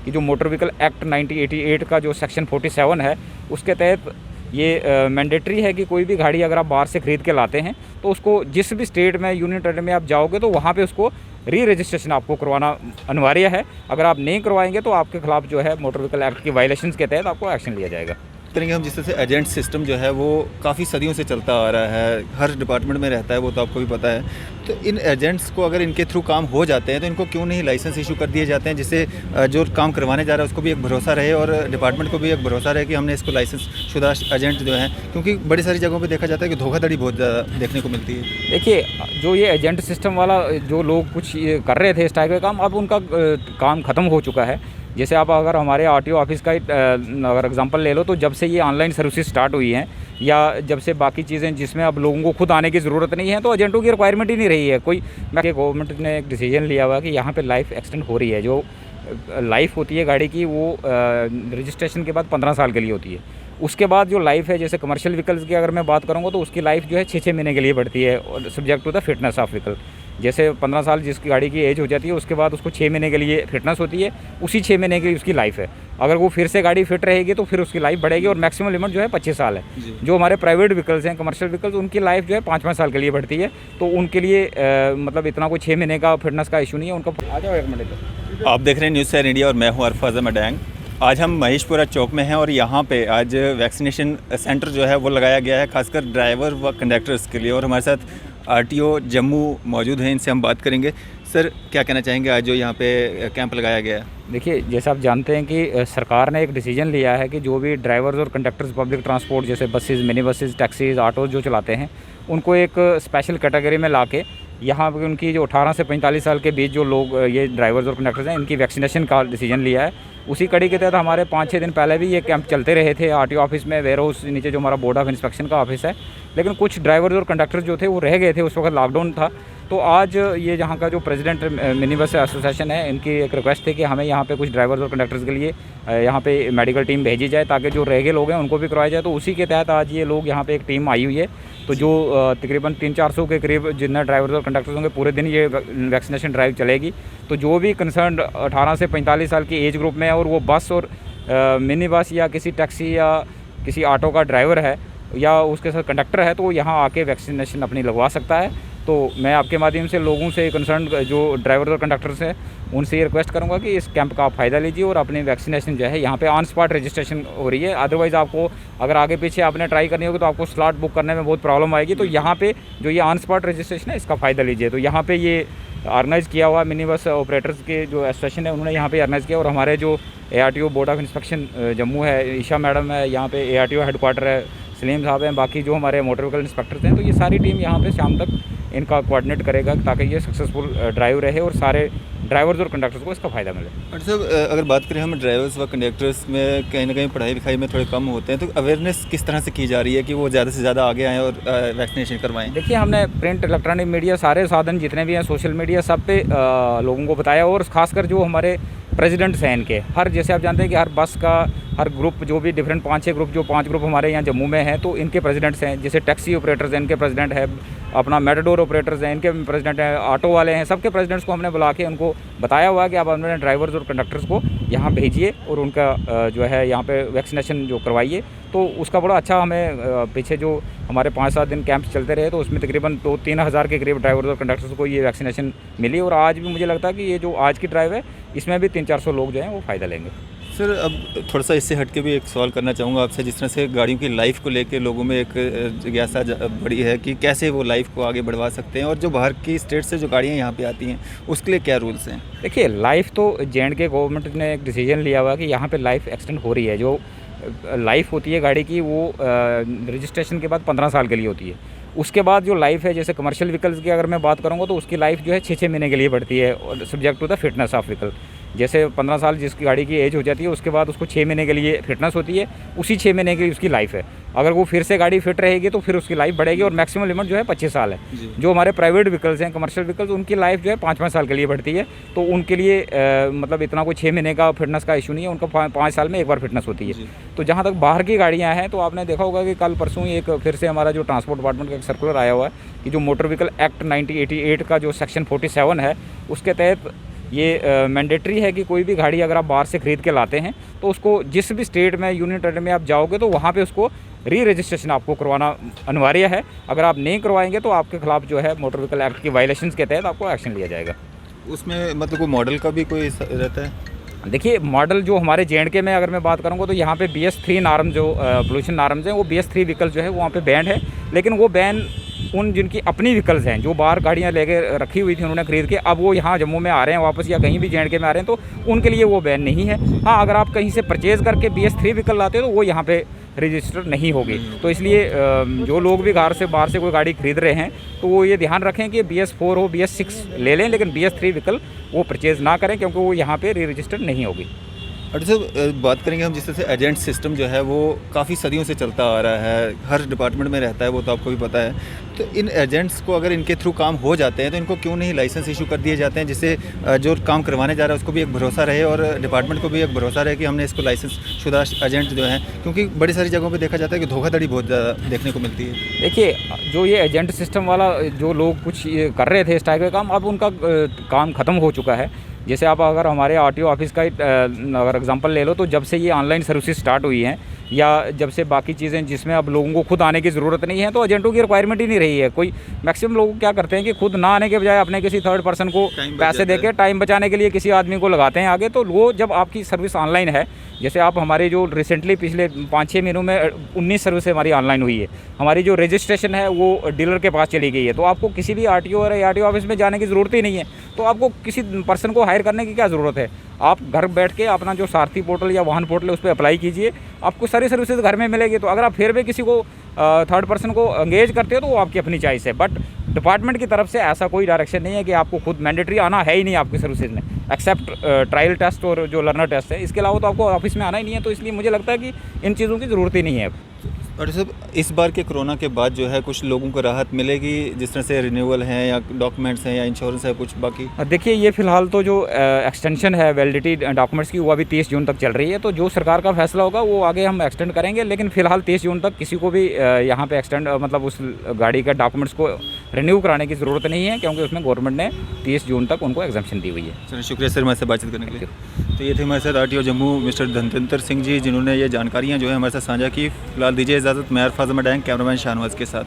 कि जो motor vehicle act 1988 का जो सेक्शन 47 है उसके तहत ये मैंडेटरी है कि कोई भी गाड़ी अगर आप बाहर से ख़रीद के लाते हैं तो उसको जिस भी स्टेट में यूनियन टेरिटरी में आप जाओगे तो वहाँ पे उसको री रजिस्ट्रेशन आपको करवाना अनिवार्य है। अगर आप नहीं करवाएंगे तो आपके खिलाफ जो है मोटर व्हीकल एक्ट की वायलेशंस के तहत आपको एक्शन लिया जाएगा। करेंगे हम जिस तरह से एजेंट सिस्टम जो है वो काफ़ी सदियों से चलता आ रहा है, हर डिपार्टमेंट में रहता है, वो तो आपको भी पता है। तो इन एजेंट्स को अगर इनके थ्रू काम हो जाते हैं तो इनको क्यों नहीं लाइसेंस इशू कर दिए जाते हैं, जिससे जो काम करवाने जा रहा है उसको भी एक भरोसा रहे और डिपार्टमेंट को भी एक भरोसा रहे कि हमने इसको लाइसेंस शुदा एजेंट जो है, क्योंकि बड़ी सारी जगहों पर देखा जाता है कि धोखाधड़ी बहुत ज़्यादा देखने को मिलती है। देखिए, जो ये एजेंट सिस्टम वाला जो लोग कुछ ये कर रहे थे इस टाइप का काम, अब उनका काम ख़त्म हो चुका है। जैसे आप अगर हमारे आरटीओ ऑफिस का अगर एग्जांपल ले लो तो जब से ये ऑनलाइन सर्विसेज स्टार्ट हुई हैं या जब से बाकी चीज़ें जिसमें अब लोगों को खुद आने की ज़रूरत नहीं है तो एजेंटों की रिक्वायरमेंट ही नहीं रही है कोई। गवर्नमेंट ने एक डिसीजन लिया हुआ कि यहाँ पे लाइफ एक्सटेंड हो रही है। जो लाइफ होती है गाड़ी की वो रजिस्ट्रेशन के बाद 15 साल के लिए होती है। उसके बाद जो लाइफ है, जैसे कमर्शियल व्हीकल्स की अगर मैं बात करूँगा तो उसकी लाइफ जो है 6-6 महीने के लिए बढ़ती है और subject to the fitness of vehicle. जैसे 15 साल जिसकी गाड़ी की एज हो जाती है उसके बाद उसको 6 महीने के लिए फिटनेस होती है, उसी 6 महीने की उसकी लाइफ है। अगर वो फिर से गाड़ी फिट रहेगी तो फिर उसकी लाइफ बढ़ेगी और मैक्सिमम लिमिट जो है 25 साल है। जो हमारे प्राइवेट व्हीकल्स हैं, कमर्शियल व्हीकल्स, उनकी लाइफ जो है 5-5 साल के लिए बढ़ती है। तो उनके लिए मतलब इतना कोई 6 महीने का फिटनेस का इशू नहीं है उनका। आ जाओ एक मिनट। आप देख रहे हैं न्यूज़ शेयर इंडिया और मैं हूँ अरफाज़ मडैंग। आज हम महेशपुरा चौक में हैं और यहाँ पे आज वैक्सीनेशन सेंटर जो है वो लगाया गया है खासकर ड्राइवर व कंडक्टर्स के लिए। और हमारे साथ आरटीओ जम्मू मौजूद हैं, इनसे हम बात करेंगे। सर, क्या कहना चाहेंगे आज जो यहाँ पे कैंप लगाया गया है? देखिए, जैसा आप जानते हैं कि सरकार ने एक डिसीजन लिया है कि जो भी ड्राइवर्स और कंडक्टर्स पब्लिक ट्रांसपोर्ट जैसे buses, mini buses, taxis, autos जो चलाते हैं उनको एक स्पेशल कैटेगरी में लाके यहाँ पर उनकी जो 18 से 45 साल के बीच जो लोग ये ड्राइवर्स और कंडक्टर्स हैं इनकी वैक्सीनेशन का डिसीजन लिया है। उसी कड़ी के तहत हमारे 5-6 दिन पहले भी ये कैंप चलते रहे थे आरटीओ ऑफिस में, वेयर हाउस नीचे जो हमारा बोर्ड ऑफ इंस्पेक्शन का ऑफिस है। लेकिन कुछ ड्राइवर्स और कंडक्टर्स जो थे वो रह गए थे, उस वक्त लॉकडाउन था। तो आज ये यहाँ का जो प्रेसिडेंट मिनी बस एसोसिएशन है, इनकी एक रिक्वेस्ट थी कि हमें यहाँ पे कुछ ड्राइवर्स और कंडक्टर्स के लिए यहाँ पे मेडिकल टीम भेजी जाए ताकि जो रह गए लोग हैं उनको भी करवाया जाए। तो उसी के तहत आज ये लोग यहाँ पे एक टीम आई हुई है। तो जो तकरीबन 300-400 के करीब जितना ड्राइवर्स और कंडक्टर्स होंगे पूरे दिन ये वैक्सीनेशन ड्राइव चलेगी। तो जो भी कंसर्न 18 से 45 साल की एज ग्रुप में है और वो बस और मिनी बस या किसी टैक्सी या किसी ऑटो का ड्राइवर है या उसके साथ कंडक्टर है तो यहाँ आके वैक्सीनेशन अपनी लगवा सकता है। तो मैं आपके माध्यम से लोगों से कंसर्न जो ड्राइवर्स और कंडक्टर्स हैं उनसे ये रिक्वेस्ट करूंगा कि इस कैंप का आप फ़ायदा लीजिए और अपनी वैक्सीनेशन जो है यहाँ पे ऑन स्पॉट रजिस्ट्रेशन हो रही है। अदरवाइज़ आपको अगर आगे पीछे आपने ट्राई करनी होगी तो आपको स्लॉट बुक करने में बहुत प्रॉब्लम आएगी। तो यहाँ पे जो ये ऑन स्पॉट रजिस्ट्रेशन है इसका फ़ायदा लीजिए। तो यहाँ पे ये ऑर्गेनाइज़ किया हुआ मिनी बस ऑपरेटर्स के जो एसोसिएशन है उन्होंने यहाँ पे ऑर्गेनाइज़ किया और हमारे जो ARTO board of inspection Jammu है, ईशा मैडम है, यहाँ पे ARTO हेडक्वार्टर है, सलीम साहब हैं, बाकी जो हमारे मोटर व्हीकल इंस्पेक्टर्स हैं, तो ये सारी टीम यहाँ पे शाम तक इनका कोऑर्डिनेट करेगा ताकि ये सक्सेसफुल ड्राइव रहे और सारे ड्राइवर्स और कंडक्टर्स को इसका फ़ायदा मिले। अच्छा, अगर बात करें हम ड्राइवर्स व कंडक्टर्स में कहीं ना कहीं पढ़ाई लिखाई में थोड़े कम होते हैं, तो अवेयरनेस किस तरह से की जा रही है कि वो ज़्यादा से ज़्यादा आगे आएँ और वैक्सीनेशन करवाएं? देखिए, हमने प्रिंट, इलेक्ट्रॉनिक मीडिया, सारे साधन जितने भी हैं, सोशल मीडिया, सब पे लोगों को बताया। और ख़ासकर जो हमारे प्रेसिडेंट्स हैं इनके, हर जैसे आप जानते हैं कि हर बस का हर ग्रुप जो भी डिफरेंट 5-6 ग्रुप, जो 5 ग्रुप हमारे यहाँ जम्मू में हैं तो इनके प्रेसिडेंट्स हैं। जैसे टैक्सी ऑपरेटर्स हैं इनके प्रेसिडेंट है, अपना मेटाडोर ऑपरेटर्स हैं इनके प्रेसिडेंट हैं, ऑटो वाले हैं, सबके प्रेसिडेंट्स को हमने बुला के उनको बताया हुआ है कि आप अपने ड्राइवर्स और कंडक्टर्स को यहाँ भेजिए और उनका जो है यहाँ पे वैक्सीनेशन जो करवाइए। तो उसका बड़ा अच्छा हमें पीछे जो हमारे 5-7 दिन कैंप चलते रहे तो उसमें तकरीबन 2-3 हज़ार के करीब ड्राइवर्स और कंडक्टर्स को ये वैक्सीनेशन मिली। और आज भी मुझे लगता है कि ये जो आज की ड्राइव है इसमें भी 300-400 लोग जो हैं वो फ़ायदा लेंगे। सर, अब थोड़ा सा इससे हट के भी एक सवाल करना चाहूँगा आपसे। जिस तरह से गाड़ियों की लाइफ को लेके लोगों में एक जिज्ञासा बड़ी है कि कैसे वो लाइफ को आगे बढ़वा सकते हैं और जो बाहर की स्टेट से जो गाड़ियाँ यहाँ पे आती हैं उसके लिए क्या रूल्स हैं? देखिए, लाइफ तो J&K गवर्नमेंट ने एक डिसीजन लिया हुआ कि यहाँ पे लाइफ एक्सटेंड हो रही है। जो लाइफ होती है गाड़ी की वो रजिस्ट्रेशन के बाद 15 साल के लिए होती है। उसके बाद जो लाइफ है, जैसे कमर्शियल व्हीकल्स की अगर मैं बात करूँगा तो उसकी लाइफ जो है 6-6 महीने के लिए बढ़ती है और subject to the fitness of vehicle. जैसे 15 साल जिसकी गाड़ी की एज हो जाती है उसके बाद उसको 6 महीने के लिए फिटनेस होती है, उसी 6 महीने की उसकी लाइफ है। अगर वो फिर से गाड़ी फिट रहेगी तो फिर उसकी लाइफ बढ़ेगी और मैक्सिमम लिमिट जो है 25 साल है। जो हमारे प्राइवेट व्हीकल्स हैं, कमर्शियल व्हीकल्स, उनकी लाइफ जो है 5-5 साल के लिए बढ़ती है। तो उनके लिए मतलब इतना कोई 6 महीने का फिटनेस का इशू नहीं है, उनका 5 साल में एक बार फिटनेस होती है। तो जहाँ तक बाहर की गाड़ियाँ हैं तो आपने देखा होगा कि कल परसों एक फिर से हमारा जो ट्रांसपोर्ट डिपार्टमेंट का एक सर्कुलर आया हुआ है कि जो मोटर व्हीकल एक्ट 1988 का जो सेक्शन 47 है उसके तहत ये मैंडेटरी है कि कोई भी गाड़ी अगर आप बाहर से ख़रीद के लाते हैं तो उसको जिस भी स्टेट में, यूनियन टेरिटरी में आप जाओगे तो वहाँ पे उसको री रजिस्ट्रेशन आपको करवाना अनिवार्य है। अगर आप नहीं करवाएंगे तो आपके खिलाफ जो है मोटर व्हीकल एक्ट की वायलेशंस के तहत आपको एक्शन लिया जाएगा। उसमें मतलब कोई मॉडल का भी कोई रहता है? देखिए, मॉडल जो हमारे जे.एंड.के में अगर मैं बात करूँगा तो यहाँ पे BS3 नॉर्म जो पोल्यूशन नॉर्म्स हैं वो BS3 व्हीकल जो है वहाँ पे बैन है। लेकिन वो बैन उन जिनकी अपनी व्हीकल्स हैं, जो बाहर गाड़ियाँ लेके रखी हुई थी उन्होंने ख़रीद के, अब वो यहाँ जम्मू में आ रहे हैं वापस या कहीं भी जे.एंड.के में आ रहे हैं, तो उनके लिए वो बैन नहीं है। हाँ, अगर आप कहीं से परचेज़ करके BS3 व्हीकल लाते हो तो वो यहाँ पे रजिस्टर नहीं होगी। तो इसलिए जो लोग भी बाहर से कोई गाड़ी खरीद रहे हैं तो वो ये ध्यान रखें कि BS4 हो, BS6 ले लें, लेकिन BS3 व्हीकल वो परचेज़ ना करें क्योंकि वो यहाँ पे री रजिस्टर नहीं होगी। और सर बात करेंगे हम जिस तरह से एजेंट सिस्टम जो है वो काफ़ी सदियों से चलता आ रहा है, हर डिपार्टमेंट में रहता है, वो तो आपको भी पता है। तो इन एजेंट्स को अगर इनके थ्रू काम हो जाते हैं तो इनको क्यों नहीं लाइसेंस इशू कर दिए जाते हैं, जिससे जो काम करवाने जा रहा है उसको भी एक भरोसा रहे और डिपार्टमेंट को भी एक भरोसा रहे कि हमने इसको लाइसेंस शुदा एजेंट जो है, क्योंकि बड़ी सारी जगहों पर देखा जाता है कि धोखाधड़ी बहुत ज़्यादा देखने को मिलती है। देखिए, जो ये एजेंट सिस्टम वाला जो लोग कुछ ये कर रहे थे इस टाइप का काम, अब उनका काम ख़त्म हो चुका है। जैसे आप अगर हमारे RTO ऑफिस का अगर एग्जांपल ले लो तो जब से ये ऑनलाइन सर्विसेज स्टार्ट हुई हैं या जब से बाकी चीज़ें जिसमें अब लोगों को खुद आने की ज़रूरत नहीं है तो एजेंटों की रिक्वायरमेंट ही नहीं रही है। कोई मैक्सिमम लोग क्या करते हैं कि खुद ना आने के बजाय अपने किसी थर्ड पर्सन को पैसे देके टाइम बचाने के लिए किसी आदमी को लगाते हैं आगे। तो वो जब आपकी सर्विस ऑनलाइन है, जैसे आप हमारे जो रिसेंटली पिछले 5-6 महीनों में 19 सर्विस हमारी ऑनलाइन हुई है, हमारी जो रजिस्ट्रेशन है वो डीलर के पास चली गई है, तो आपको किसी भी RTO और ARTO ऑफिस में जाने की ज़रूरत ही नहीं है। तो आपको किसी पर्सन को हायर करने की क्या ज़रूरत है? आप घर बैठ के अपना जो सारथी पोर्टल या वाहन पोर्टल है उस पर अप्लाई कीजिए, आपको सारी सर्विसेज घर में मिलेगी। तो अगर आप फिर भी किसी को थर्ड पर्सन को एंगेज करते हो तो वो आपकी अपनी चॉइस है, बट डिपार्टमेंट की तरफ से ऐसा कोई डायरेक्शन नहीं है कि आपको खुद मैंडेटरी आना है ही नहीं आपकी सर्विसेज में, एक्सेप्ट ट्रायल टेस्ट और जो लर्नर टेस्ट है। इसके अलावा तो आपको ऑफिस में आना ही नहीं है। तो इसलिए मुझे लगता है कि इन चीज़ों की ज़रूरत ही नहीं है अब। और सब इस बार के कोरोना के बाद जो है कुछ लोगों को राहत मिलेगी, जिस तरह से रिन्यूअल है या डॉक्यूमेंट्स हैं या इंश्योरेंस है कुछ बाकी? देखिए, ये फ़िलहाल तो जो एक्सटेंशन है वैलिडिटी डॉक्यूमेंट्स की वो अभी 30 जून तक चल रही है। तो जो सरकार का फैसला होगा वो आगे हम एक्सटेंड करेंगे, लेकिन फ़िलहाल 30 जून तक किसी को भी यहाँ पे एक्सटेंड मतलब उस गाड़ी के डॉक्यूमेंट्स को रिन्यू कराने की ज़रूरत नहीं है, क्योंकि उसमें गवर्नमेंट ने 30 जून तक उनको एग्जम्पशन दी हुई है। चलिए, शुक्रिया सर हमारे साथ बातचीत करने के लिए। तो ये थे हमारे साथ RTO जम्मू मिस्टर धनतेंद्र सिंह जी, जिन्होंने ये जानकारियाँ जो है हमारे साथ साझा की। फिलहाल दीजिए इजाज़त। मैं अरफाज अहमद, कैमरामैन शाहनवाज के साथ।